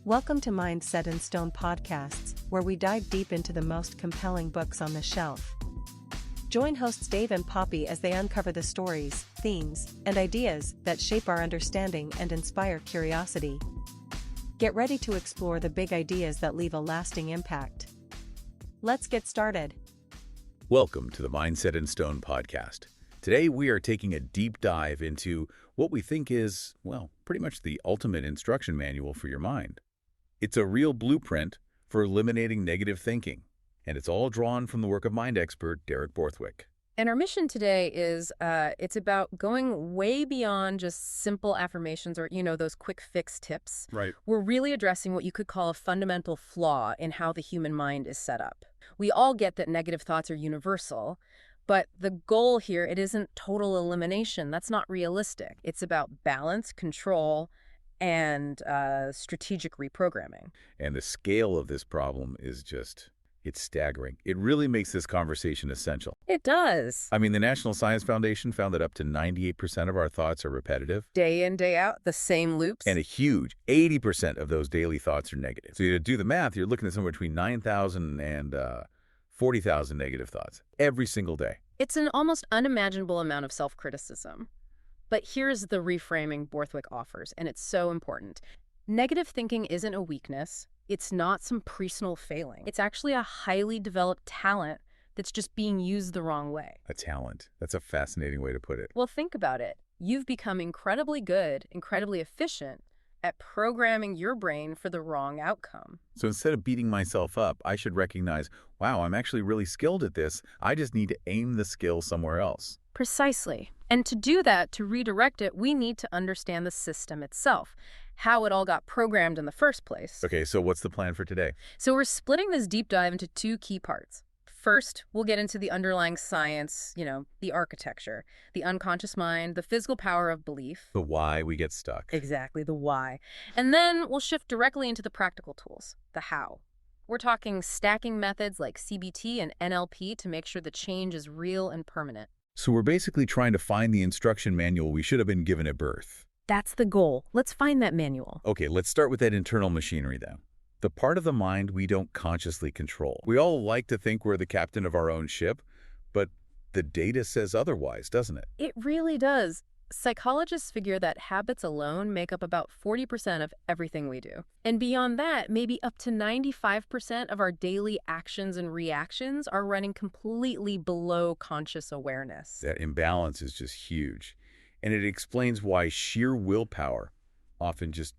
Welcome to Mind Set in Stone podcasts, where we dive deep into the most compelling books on the shelf. Join hosts Dave and Poppy as they uncover the stories, themes, and ideas that shape our understanding and inspire curiosity. Get ready to explore the big ideas that leave a lasting impact. Let's get started. Welcome to the Mind Set in Stone podcast. Today we are taking a deep dive into what we think is, well, pretty much the ultimate instruction manual for your mind. It's a real blueprint for eliminating negative thinking, and it's all drawn from the work of mind expert Derek Borthwick. And our mission today is it's about going way beyond just simple affirmations or, those quick fix tips. Right. We're really addressing what you could call a fundamental flaw in how the human mind is set up. We all get that negative thoughts are universal, but the goal here, it isn't total elimination. That's not realistic. It's about balance, control, and strategic reprogramming. And the scale of this problem is it's staggering. It really makes this conversation essential. It does. I mean, the National Science Foundation found that up to 98% of our thoughts are repetitive. Day in, day out, the same loops. And a huge 80% of those daily thoughts are negative. So to do the math, you're looking at somewhere between 9,000 and 40,000 negative thoughts every single day. It's an almost unimaginable amount of self-criticism. But here's the reframing Borthwick offers, and it's so important. Negative thinking isn't a weakness. It's not some personal failing. It's actually a highly developed talent that's just being used the wrong way. A talent. That's a fascinating way to put it. Well, think about it. You've become incredibly good, incredibly efficient at programming your brain for the wrong outcome. So instead of beating myself up, I should recognize, wow, I'm actually really skilled at this. I just need to aim the skill somewhere else. Precisely. And to do that, to redirect it, we need to understand the system itself, how it all got programmed in the first place. Okay, so what's the plan for today? So we're splitting this deep dive into two key parts. First, we'll get into the underlying science, the architecture, the unconscious mind, the physical power of belief. The why we get stuck. Exactly, the why. And then we'll shift directly into the practical tools, the how. We're talking stacking methods like CBT and NLP to make sure the change is real and permanent. So we're basically trying to find the instruction manual we should have been given at birth. That's the goal. Let's find that manual. Okay, let's start with that internal machinery then. The part of the mind we don't consciously control. We all like to think we're the captain of our own ship, but the data says otherwise, doesn't it? It really does. Psychologists figure that habits alone make up about 40% of everything we do. And beyond that, maybe up to 95% of our daily actions and reactions are running completely below conscious awareness. That imbalance is just huge. And it explains why sheer willpower often just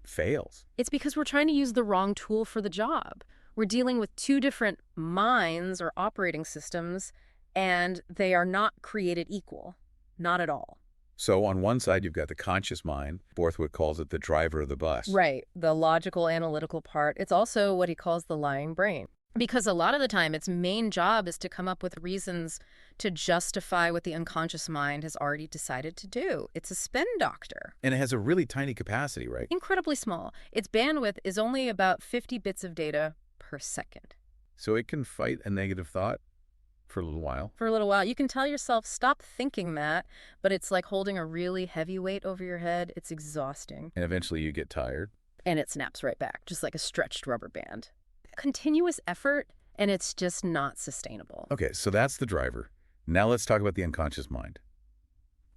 fails. It's because we're trying to use the wrong tool for the job. We're dealing with two different minds or operating systems, and they are not created equal. Not at all. So on one side, you've got the conscious mind. Borthwick calls it the driver of the bus. Right, the logical, analytical part. It's also what he calls the lying brain. Because a lot of the time, its main job is to come up with reasons to justify what the unconscious mind has already decided to do. It's a spin doctor. And it has a really tiny capacity, right? Incredibly small. Its bandwidth is only about 50 bits of data per second. So it can fight a negative thought for a little while. For a little while. You can tell yourself, stop thinking that, but it's like holding a really heavy weight over your head. It's exhausting. And eventually you get tired. And it snaps right back, just like a stretched rubber band. Continuous effort, and it's just not sustainable. Okay, so that's the driver. Now let's talk about the unconscious mind.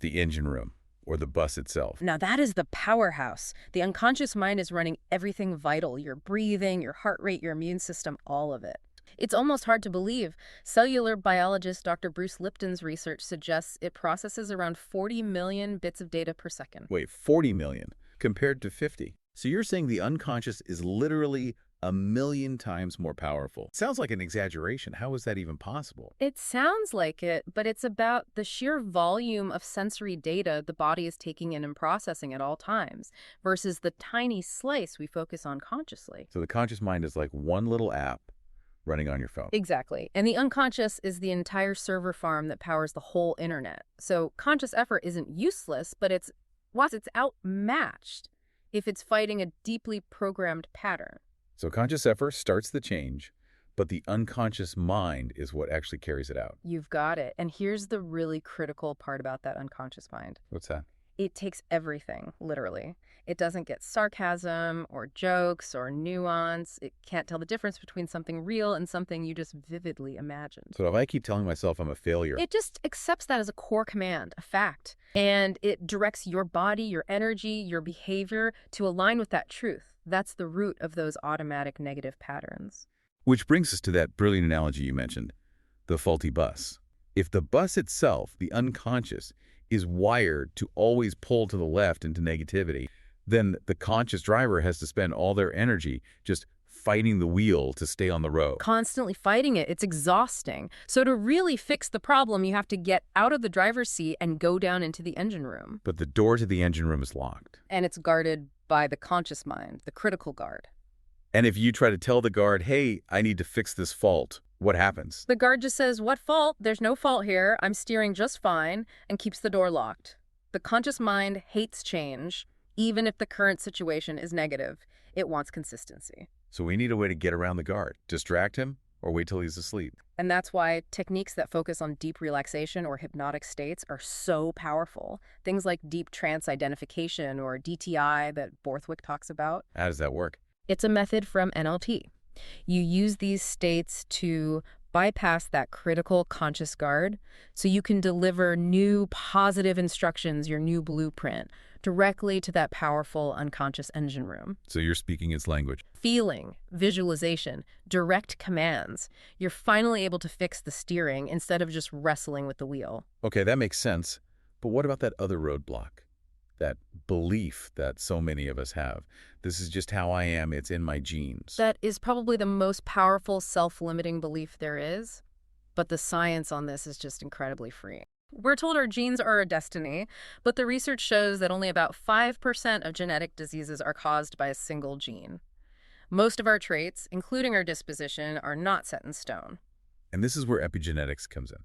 The engine room, or the bus itself. Now that is the powerhouse. The unconscious mind is running everything vital, your breathing, your heart rate, your immune system, all of it. It's almost hard to believe. Cellular biologist Dr. Bruce Lipton's research suggests it processes around 40 million bits of data per second. Wait, 40 million compared to 50. So you're saying the unconscious is literally 1,000,000 times more powerful. Sounds like an exaggeration. How is that even possible? It sounds like it, but it's about the sheer volume of sensory data the body is taking in and processing at all times versus the tiny slice we focus on consciously. So the conscious mind is like one little app running on your phone. Exactly. And the unconscious is the entire server farm that powers the whole internet. So conscious effort isn't useless, but it's outmatched if it's fighting a deeply programmed pattern. So conscious effort starts the change, but the unconscious mind is what actually carries it out. You've got it. And here's the really critical part about that unconscious mind. What's that? It takes everything, literally. It doesn't get sarcasm or jokes or nuance. It can't tell the difference between something real and something you just vividly imagined. So if I keep telling myself I'm a failure, It just accepts that as a core command, a fact. And it directs your body, your energy, your behavior to align with that truth. That's the root of those automatic negative patterns. which brings us to that brilliant analogy you mentioned, the faulty bus. If the bus itself, the unconscious, is wired to always pull to the left into negativity, then the conscious driver has to spend all their energy just fighting the wheel to stay on the road. Constantly fighting it, it's exhausting. So to really fix the problem, you have to get out of the driver's seat and go down into the engine room. But the door to the engine room is locked. And it's guarded by the conscious mind, the critical guard. And if you try to tell the guard, hey, I need to fix this fault, what happens? The guard just says, what fault? There's no fault here. I'm steering just fine, and keeps the door locked. The conscious mind hates change, even if the current situation is negative. It wants consistency. So we need a way to get around the guard, distract him, or wait till he's asleep. And that's why techniques that focus on deep relaxation or hypnotic states are so powerful. Things like deep trance identification or DTI that Borthwick talks about. How does that work? It's a method from NLP. You use these states to bypass that critical conscious guard so you can deliver new positive instructions, your new blueprint, directly to that powerful unconscious engine room. So you're speaking its language. Feeling, visualization, direct commands. You're finally able to fix the steering instead of just wrestling with the wheel. Okay, that makes sense. But what about that other roadblock? That belief that so many of us have. This is just how I am. It's in my genes. That is probably the most powerful self-limiting belief there is. But the science on this is just incredibly freeing. We're told our genes are our destiny, but the research shows that only about 5% of genetic diseases are caused by a single gene. Most of our traits, including our disposition, are not set in stone. And this is where epigenetics comes in.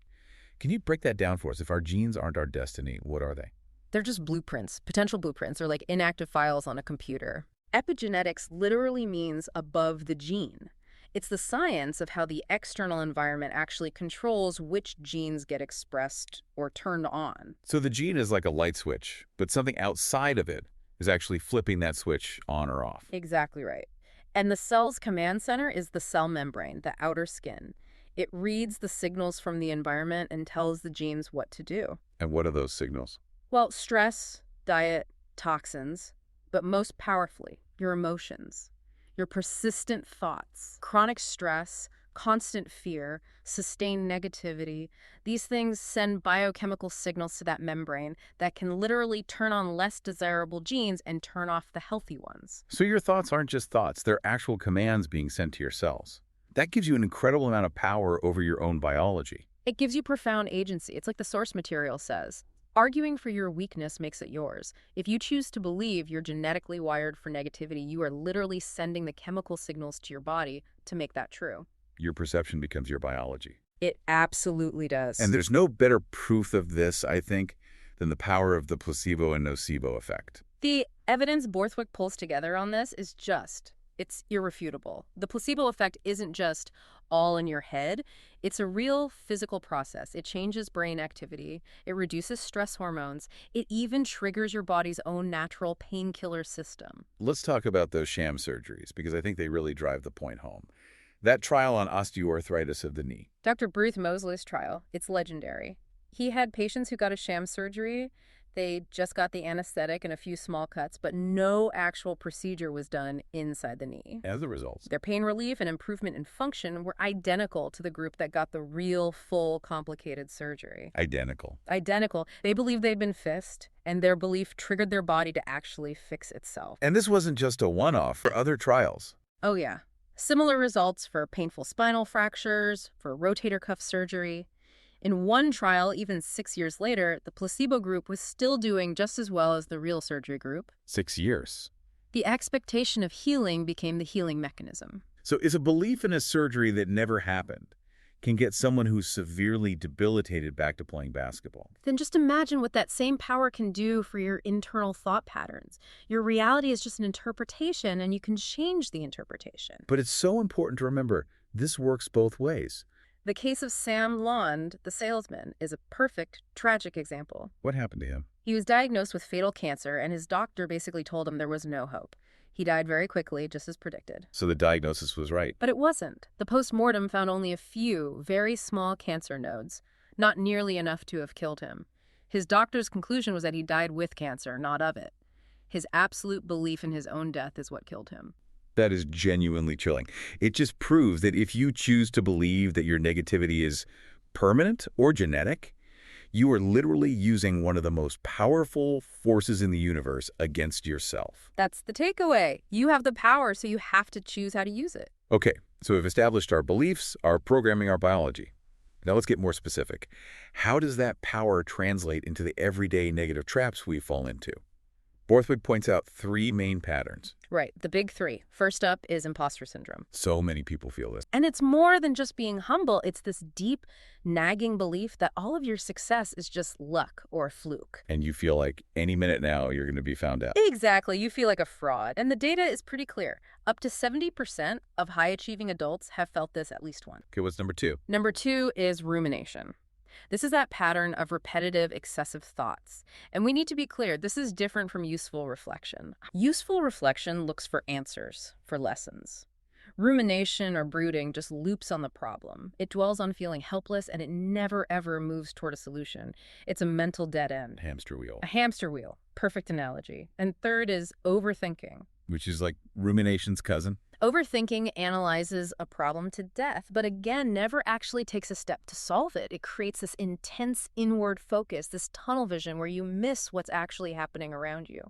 Can you break that down for us? If our genes aren't our destiny, what are they? They're just blueprints, potential blueprints, or like inactive files on a computer. Epigenetics literally means above the gene. It's the science of how the external environment actually controls which genes get expressed or turned on. So the gene is like a light switch, but something outside of it is actually flipping that switch on or off. Exactly right. And the cell's command center is the cell membrane, the outer skin. It reads the signals from the environment and tells the genes what to do. And what are those signals? Well, stress, diet, toxins, but most powerfully, your emotions. Your persistent thoughts, chronic stress, constant fear, sustained negativity, these things send biochemical signals to that membrane that can literally turn on less desirable genes and turn off the healthy ones. So your thoughts aren't just thoughts, they're actual commands being sent to your cells. That gives you an incredible amount of power over your own biology. It gives you profound agency. It's like the source material says. Arguing for your weakness makes it yours. If you choose to believe you're genetically wired for negativity, you are literally sending the chemical signals to your body to make that true. Your perception becomes your biology. It absolutely does. And there's no better proof of this, I think, than the power of the placebo and nocebo effect. The evidence Borthwick pulls together on this is it's irrefutable. The placebo effect isn't just all in your head. It's a real physical process. It changes brain activity. It reduces stress hormones. It even triggers your body's own natural painkiller system. Let's talk about those sham surgeries, because I think they really drive the point home. That trial on osteoarthritis of the knee. Dr. Bruce Mosley's trial, it's legendary. He had patients who got a sham surgery. They just got the anesthetic and a few small cuts, but no actual procedure was done inside the knee. As the results. Their pain relief and improvement in function were identical to the group that got the real, full, complicated surgery. Identical. Identical. They believed they'd been fixed, and their belief triggered their body to actually fix itself. And this wasn't just a one-off for other trials. Oh, yeah. Similar results for painful spinal fractures, for rotator cuff surgery. In one trial, even 6 years later, the placebo group was still doing just as well as the real surgery group. 6 years. The expectation of healing became the healing mechanism. So is a belief in a surgery that never happened can get someone who's severely debilitated back to playing basketball? Then just imagine what that same power can do for your internal thought patterns. Your reality is just an interpretation, and you can change the interpretation. But it's so important to remember, this works both ways. The case of Sam Lond, the salesman, is a perfect, tragic example. What happened to him? He was diagnosed with fatal cancer, and his doctor basically told him there was no hope. He died very quickly, just as predicted. So the diagnosis was right. But it wasn't. The post-mortem found only a few, very small cancer nodes, not nearly enough to have killed him. His doctor's conclusion was that he died with cancer, not of it. His absolute belief in his own death is what killed him. That is genuinely chilling. It just proves that if you choose to believe that your negativity is permanent or genetic, you are literally using one of the most powerful forces in the universe against yourself. That's the takeaway. You have the power, so you have to choose how to use it. Okay, so we've established our beliefs, our programming, our biology. Now let's get more specific. How does that power translate into the everyday negative traps we fall into? Borthwick points out 3 main patterns. Right, the big 3. First up is imposter syndrome. So many people feel this. And it's more than just being humble. It's this deep, nagging belief that all of your success is just luck or fluke. And you feel like any minute now you're going to be found out. Exactly. You feel like a fraud. And the data is pretty clear. Up to 70% of high-achieving adults have felt this at least once. Okay, what's number 2? Number 2 is rumination. This is that pattern of repetitive, excessive thoughts. And we need to be clear, this is different from useful reflection. Useful reflection looks for answers, for lessons. Rumination or brooding just loops on the problem. It dwells on feeling helpless, and it never, ever moves toward a solution. It's a mental dead end. Hamster wheel. A hamster wheel. Perfect analogy. And third is overthinking. Which is like rumination's cousin. Overthinking analyzes a problem to death, but again, never actually takes a step to solve it. It creates this intense inward focus, this tunnel vision where you miss what's actually happening around you.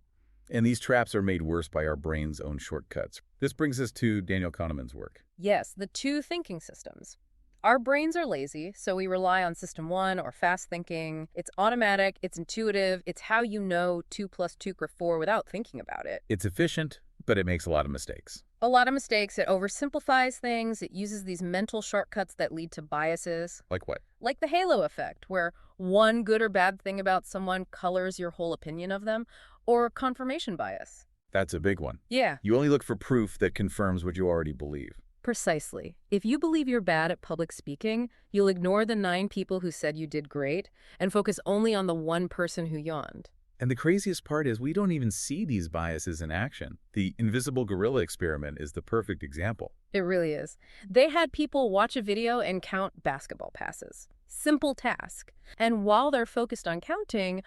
And these traps are made worse by our brain's own shortcuts. This brings us to Daniel Kahneman's work. Yes, the 2 thinking systems. Our brains are lazy, so we rely on system 1 or fast thinking. It's automatic, it's intuitive, it's how you know 2 + 2 = 4 without thinking about it. It's efficient, but it makes a lot of mistakes. A lot of mistakes. It oversimplifies things. It uses these mental shortcuts that lead to biases. Like what? Like the halo effect, where one good or bad thing about someone colors your whole opinion of them, or confirmation bias. That's a big one. Yeah. You only look for proof that confirms what you already believe. Precisely. If you believe you're bad at public speaking, you'll ignore the 9 people who said you did great and focus only on the 1 person who yawned. And the craziest part is we don't even see these biases in action. The invisible gorilla experiment is the perfect example. It really is. They had people watch a video and count basketball passes. Simple task. And while they're focused on counting,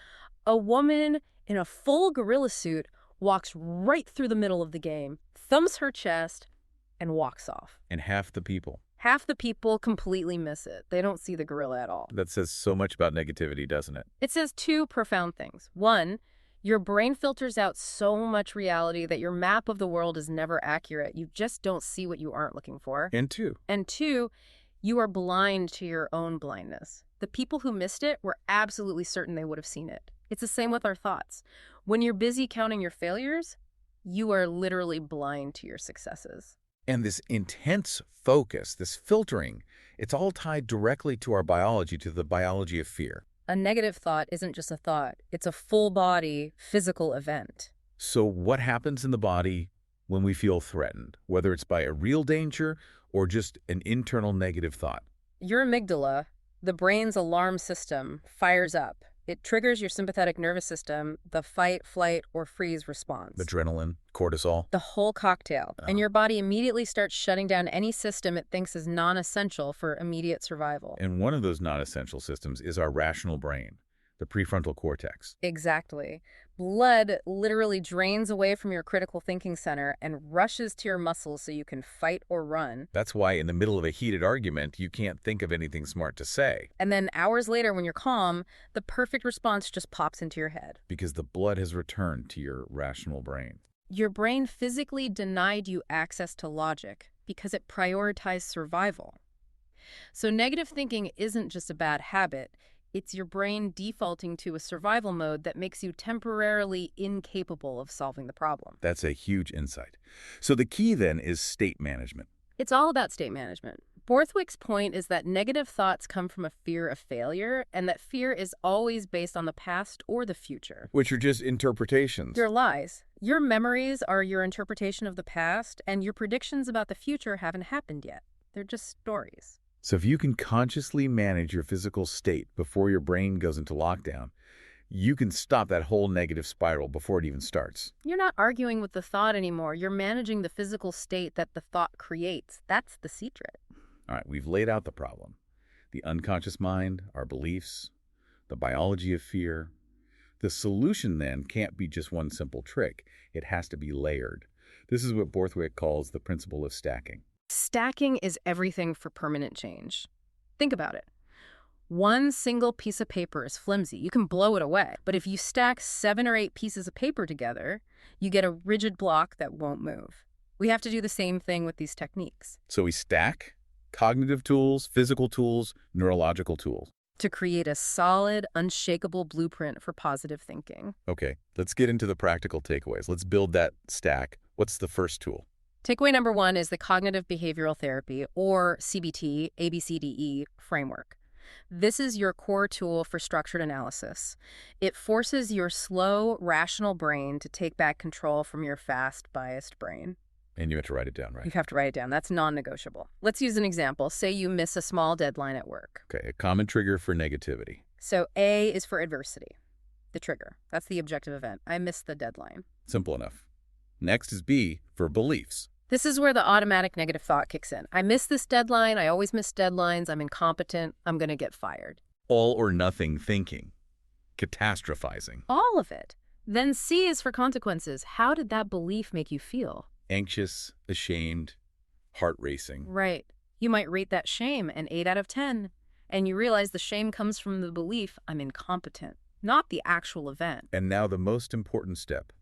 a woman in a full gorilla suit walks right through the middle of the game, thumps her chest, and walks off. And half the people. Half the people completely miss it. They don't see the gorilla at all. That says so much about negativity, doesn't it? It says 2 profound things. 1, your brain filters out so much reality that your map of the world is never accurate. You just don't see what you aren't looking for. And 2. And 2, you are blind to your own blindness. The people who missed it were absolutely certain they would have seen it. It's the same with our thoughts. When you're busy counting your failures, you are literally blind to your successes. And this intense focus, this filtering, it's all tied directly to our biology, to the biology of fear. A negative thought isn't just a thought. It's a full-body, physical event. So what happens in the body when we feel threatened, whether it's by a real danger or just an internal negative thought? Your amygdala, the brain's alarm system, fires up. It triggers your sympathetic nervous system, the fight, flight, or freeze response. Adrenaline, cortisol. The whole cocktail. And your body immediately starts shutting down any system it thinks is non-essential for immediate survival. And one of those non-essential systems is our rational brain, the prefrontal cortex. Exactly. Blood literally drains away from your critical thinking center and rushes to your muscles so you can fight or run. That's why in the middle of a heated argument, you can't think of anything smart to say. And then hours later, when you're calm, the perfect response just pops into your head. Because the blood has returned to your rational brain. Your brain physically denied you access to logic because it prioritized survival. So negative thinking isn't just a bad habit. It's your brain defaulting to a survival mode that makes you temporarily incapable of solving the problem. That's a huge insight. So the key then is state management. It's all about state management. Borthwick's point is that negative thoughts come from a fear of failure, and that fear is always based on the past or the future. Which are just interpretations. Your lies. Your memories are your interpretation of the past, and your predictions about the future haven't happened yet. They're just stories. So if you can consciously manage your physical state before your brain goes into lockdown, you can stop that whole negative spiral before it even starts. You're not arguing with the thought anymore. You're managing the physical state that the thought creates. That's the secret. All right, we've laid out the problem. The unconscious mind, our beliefs, the biology of fear. The solution, then, can't be just one simple trick. It has to be layered. This is what Borthwick calls the principle of stacking. Stacking is everything for permanent change. Think about it. One single piece of paper is flimsy. You can blow it away. But if you stack 7 or 8 pieces of paper together, you get a rigid block that won't move. We have to do the same thing with these techniques. So we stack cognitive tools, physical tools, neurological tools. To create a solid, unshakable blueprint for positive thinking. Okay, let's get into the practical takeaways. Let's build that stack. What's the first tool? Takeaway number 1 is the cognitive behavioral therapy, or CBT, ABCDE framework. This is your core tool for structured analysis. It forces your slow, rational brain to take back control from your fast, biased brain. And you have to write it down, right? You have to write it down. That's non-negotiable. Let's use an example. Say you miss a small deadline at work. Okay, a common trigger for negativity. So A is for adversity, the trigger. That's the objective event. I missed the deadline. Simple enough. Next is B for beliefs. This is where the automatic negative thought kicks in. I missed this deadline. I always miss deadlines. I'm incompetent. I'm going to get fired. All or nothing thinking. Catastrophizing. All of it. Then C is for consequences. How did that belief make you feel? Anxious, ashamed, heart racing. Right. You might rate that shame an 8 out of 10. And you realize the shame comes from the belief I'm incompetent, not the actual event. And now the most important step.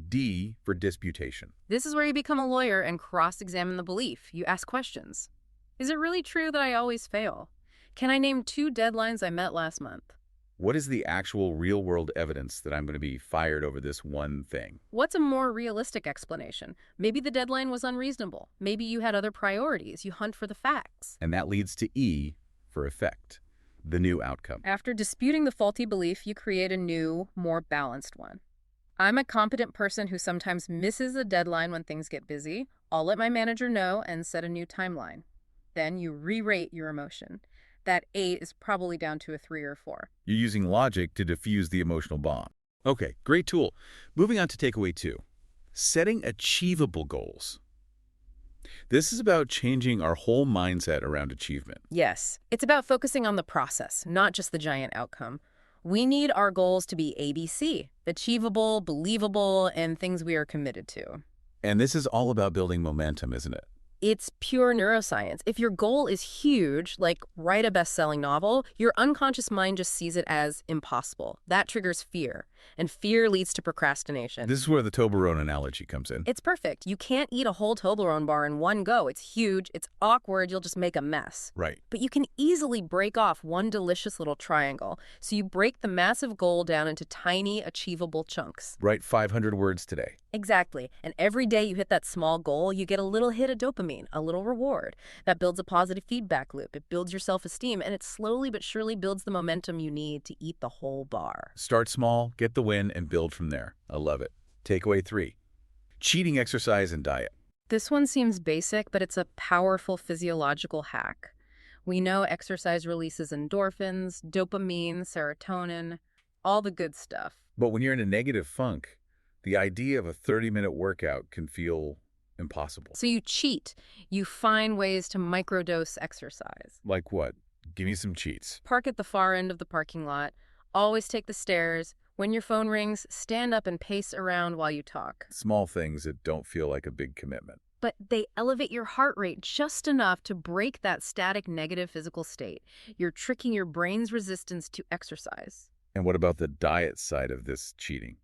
D for disputation. This is where you become a lawyer and cross-examine the belief. You ask questions. Is it really true that I always fail? Can I name 2 deadlines I met last month? What is the actual real-world evidence that I'm going to be fired over this one thing? What's a more realistic explanation? Maybe the deadline was unreasonable. Maybe you had other priorities. You hunt for the facts. And that leads to E for effect, the new outcome. After disputing the faulty belief, you create a new, more balanced one. I'm a competent person who sometimes misses a deadline when things get busy. I'll let my manager know and set a new timeline. Then you re-rate your emotion. That 8 is probably down to a 3 or 4. You're using logic to diffuse the emotional bomb. Okay, great tool. Moving on to takeaway 2. Setting achievable goals. This is about changing our whole mindset around achievement. Yes, it's about focusing on the process, not just the giant outcome. We need our goals to be ABC, achievable, believable, and things we are committed to. And this is all about building momentum, isn't it? It's pure neuroscience. If your goal is huge, like write a best-selling novel, your unconscious mind just sees it as impossible. That triggers fear, and fear leads to procrastination. This is where the Toblerone analogy comes in. It's perfect. You can't eat a whole Toblerone bar in one go. It's huge, it's awkward, you'll just make a mess. Right. But you can easily break off one delicious little triangle. So you break the massive goal down into tiny, achievable chunks. Write 500 words today. Exactly. And every day you hit that small goal, you get a little hit of dopamine, a little reward. That builds a positive feedback loop. It builds your self-esteem, and it slowly but surely builds the momentum you need to eat the whole bar. Start small, get the win, and build from there. I love it. Takeaway 3. Cheating exercise and diet. This one seems basic, but it's a powerful physiological hack. We know exercise releases endorphins, dopamine, serotonin, all the good stuff. But when you're in a negative funk, the idea of a 30-minute workout can feel impossible. So you cheat. You find ways to microdose exercise. Like what? Give me some cheats. Park at the far end of the parking lot. Always take the stairs. When your phone rings, stand up and pace around while you talk. Small things that don't feel like a big commitment. But they elevate your heart rate just enough to break that static negative physical state. You're tricking your brain's resistance to exercise. And what about the diet side of this cheating?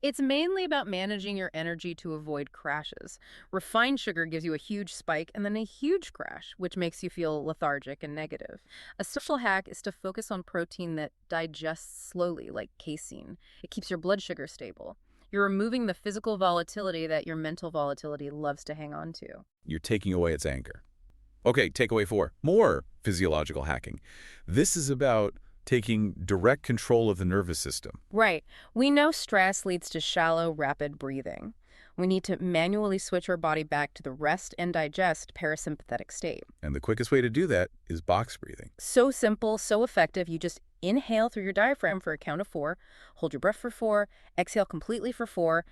It's mainly about managing your energy to avoid crashes. Refined sugar gives you a huge spike and then a huge crash, which makes you feel lethargic and negative. A social hack is to focus on protein that digests slowly, like casein. It keeps your blood sugar stable. You're removing the physical volatility that your mental volatility loves to hang on to. You're taking away its anchor. Okay, takeaway 4. More physiological hacking. This is about taking direct control of the nervous system. Right. We know stress leads to shallow, rapid breathing. We need to manually switch our body back to the rest and digest parasympathetic state. And the quickest way to do that is box breathing. So simple, so effective. You just inhale through your diaphragm for a count of 4, hold your breath for 4, exhale completely for 4,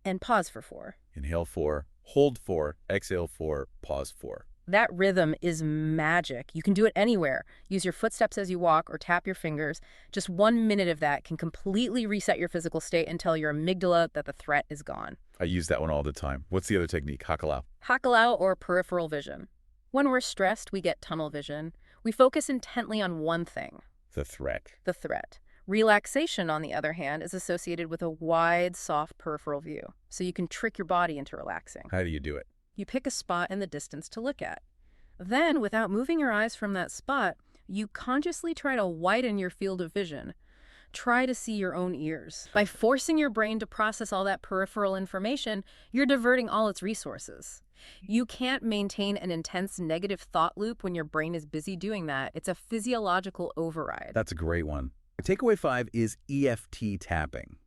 and pause for 4. Inhale 4, hold 4, exhale 4, pause 4. That rhythm is magic. You can do it anywhere. Use your footsteps as you walk or tap your fingers. Just 1 minute of that can completely reset your physical state and tell your amygdala that the threat is gone. I use that one all the time. What's the other technique? Hakalao. Hakalao or peripheral vision. When we're stressed, we get tunnel vision. We focus intently on one thing. The threat. The threat. Relaxation, on the other hand, is associated with a wide, soft peripheral view. So you can trick your body into relaxing. How do you do it? You pick a spot in the distance to look at. Then, without moving your eyes from that spot, you consciously try to widen your field of vision. Try to see your own ears. By forcing your brain to process all that peripheral information, you're diverting all its resources. You can't maintain an intense negative thought loop when your brain is busy doing that. It's a physiological override. That's a great one. Takeaway 5 is EFT tapping.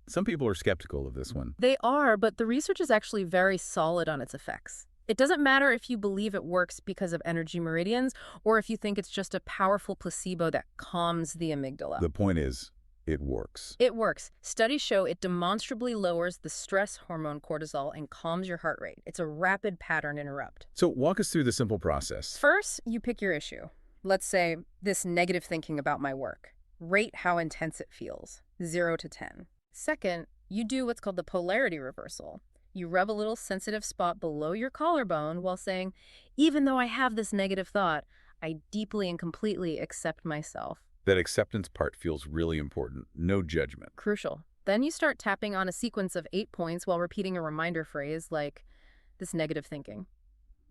Some people are skeptical of this one. They are, but the research is actually very solid on its effects. It doesn't matter if you believe it works because of energy meridians or if you think it's just a powerful placebo that calms the amygdala. The point is, it works. It works. Studies show it demonstrably lowers the stress hormone cortisol and calms your heart rate. It's a rapid pattern interrupt. So walk us through the simple process. First, you pick your issue. Let's say this negative thinking about my work. Rate how intense it feels, 0 to 10. Second, you do what's called the polarity reversal. You rub a little sensitive spot below your collarbone while saying, even though I have this negative thought, I deeply and completely accept myself. That acceptance part feels really important. No judgment. Crucial. Then you start tapping on a sequence of 8 points while repeating a reminder phrase like this negative thinking.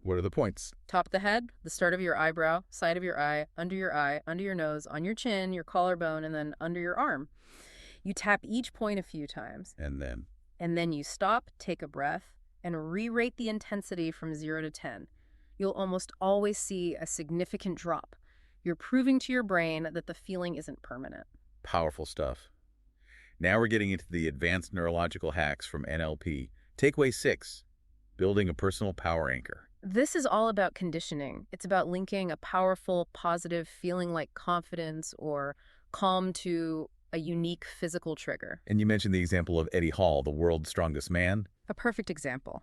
What are the points? Top of the head, the start of your eyebrow, side of your eye, under your nose, on your chin, your collarbone, and then under your arm. You tap each point a few times. And then You stop, take a breath, and re-rate the intensity from 0 to 10. You'll almost always see a significant drop. You're proving to your brain that the feeling isn't permanent. Powerful stuff. Now we're getting into the advanced neurological hacks from NLP. Takeaway 6, building a personal power anchor. This is all about conditioning. It's about linking a powerful, positive feeling like confidence or calm to a unique physical trigger. And you mentioned the example of Eddie Hall, the world's strongest man. A perfect example.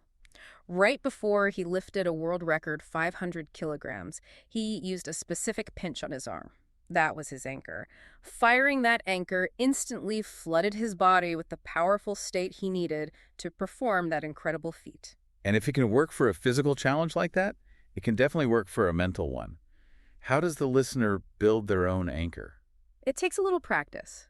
Right before he lifted a world record 500 kilograms, he used a specific pinch on his arm. That was his anchor. Firing that anchor instantly flooded his body with the powerful state he needed to perform that incredible feat. And if it can work for a physical challenge like that, it can definitely work for a mental one. How does the listener build their own anchor? It takes a little practice.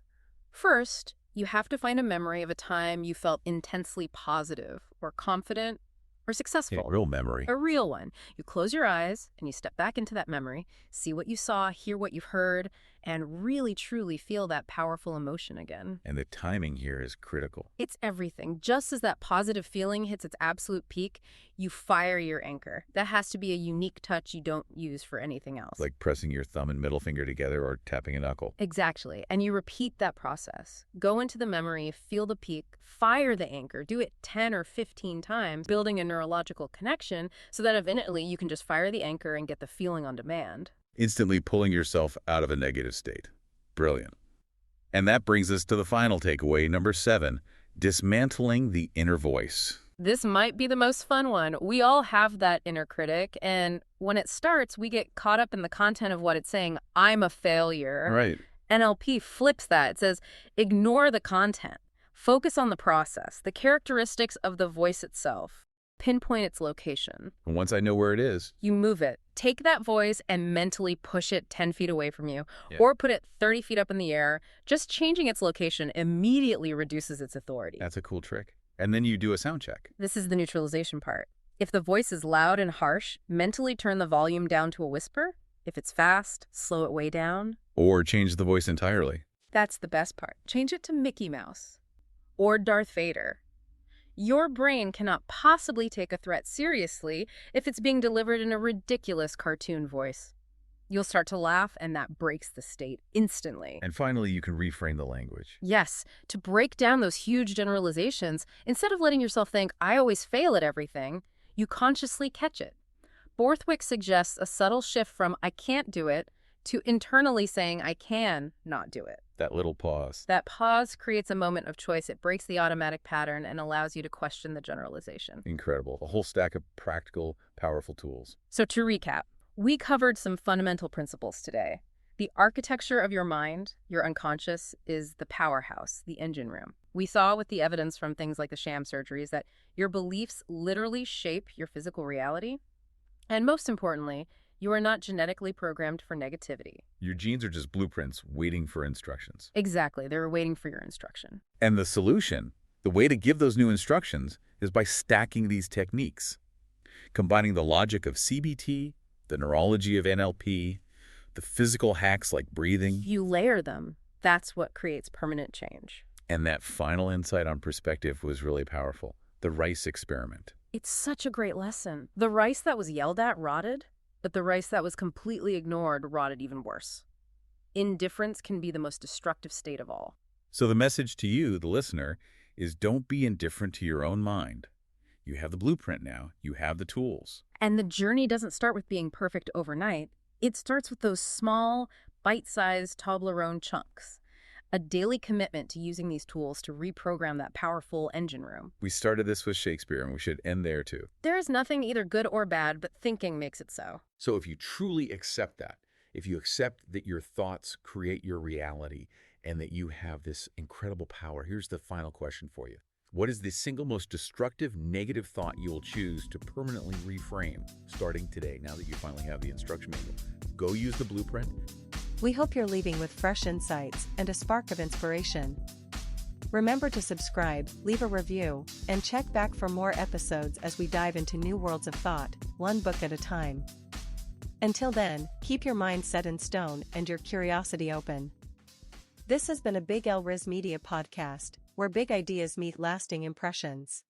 First, you have to find a memory of a time you felt intensely positive or confident or successful. A real memory. A real one. You close your eyes and you step back into that memory, see what you saw, hear what you've heard, and really truly feel that powerful emotion again. And the timing here is critical. It's everything. Just as that positive feeling hits its absolute peak, you fire your anchor. That has to be a unique touch you don't use for anything else. Like pressing your thumb and middle finger together or tapping a knuckle. Exactly. And you repeat that process. Go into the memory, feel the peak, fire the anchor. Do it 10 or 15 times, building a neurological connection so that eventually you can just fire the anchor and get the feeling on demand. Instantly pulling yourself out of a negative state. Brilliant. And that brings us to the final takeaway, number 7, dismantling the inner voice. This might be the most fun one. We all have that inner critic, and when it starts, we get caught up in the content of what it's saying. I'm a failure. Right. NLP flips that. It says, ignore the content. Focus on the process, the characteristics of the voice itself. Pinpoint its location. And once I know where it is, You move it. Take that voice and mentally push it 10 feet away from you, Yeah. or put it 30 feet up in the air. Just changing its location immediately reduces its authority. that's a cool trick. And then you do a sound check. This is the neutralization part. If the voice is loud and harsh, mentally turn the volume down to a whisper. If it's fast, slow it way down. Or change the voice entirely. That's the best part. Change it to Mickey Mouse or Darth Vader. Your brain cannot possibly take a threat seriously if it's being delivered in a ridiculous cartoon voice. You'll start to laugh, and that breaks the state instantly. And finally, you can reframe the language. Yes, to break down those huge generalizations, instead of letting yourself think, I always fail at everything, you consciously catch it. Borthwick suggests a subtle shift from I can't do it to internally saying I can not do it. That little pause. That pause creates a moment of choice. It breaks the automatic pattern and allows you to question the generalization. Incredible. A whole stack of practical, powerful tools. So to recap, we covered some fundamental principles today. The architecture of your mind, your unconscious, is the powerhouse, the engine room. We saw with the evidence from things like the sham surgeries that your beliefs literally shape your physical reality. And most importantly, you are not genetically programmed for negativity. Your genes are just blueprints waiting for instructions. Exactly. They're waiting for your instruction. And the solution, the way to give those new instructions, is by stacking these techniques, combining the logic of CBT, the neurology of NLP, the physical hacks like breathing. You layer them. That's what creates permanent change. And that final insight on perspective was really powerful. The rice experiment. It's such a great lesson. The rice that was yelled at rotted, but the rice that was completely ignored rotted even worse. Indifference can be the most destructive state of all. So the message to you, the listener, is don't be indifferent to your own mind. You have the blueprint now. You have the tools. And the journey doesn't start with being perfect overnight. It starts with those small, bite-sized Toblerone chunks. A daily commitment to using these tools to reprogram that powerful engine room. We started this with Shakespeare, and we should end there too. There is nothing either good or bad, but thinking makes it so. So if you truly accept that, if you accept that your thoughts create your reality and that you have this incredible power, here's the final question for you. What is the single most destructive negative thought you will choose to permanently reframe starting today, now that you finally have the instruction manual? Go use the blueprint. We hope you're leaving with fresh insights and a spark of inspiration. Remember to subscribe, leave a review, and check back for more episodes as we dive into new worlds of thought, one book at a time. Until then, keep your mind set in stone and your curiosity open. This has been a Big L Riz Media podcast, where big ideas meet lasting impressions.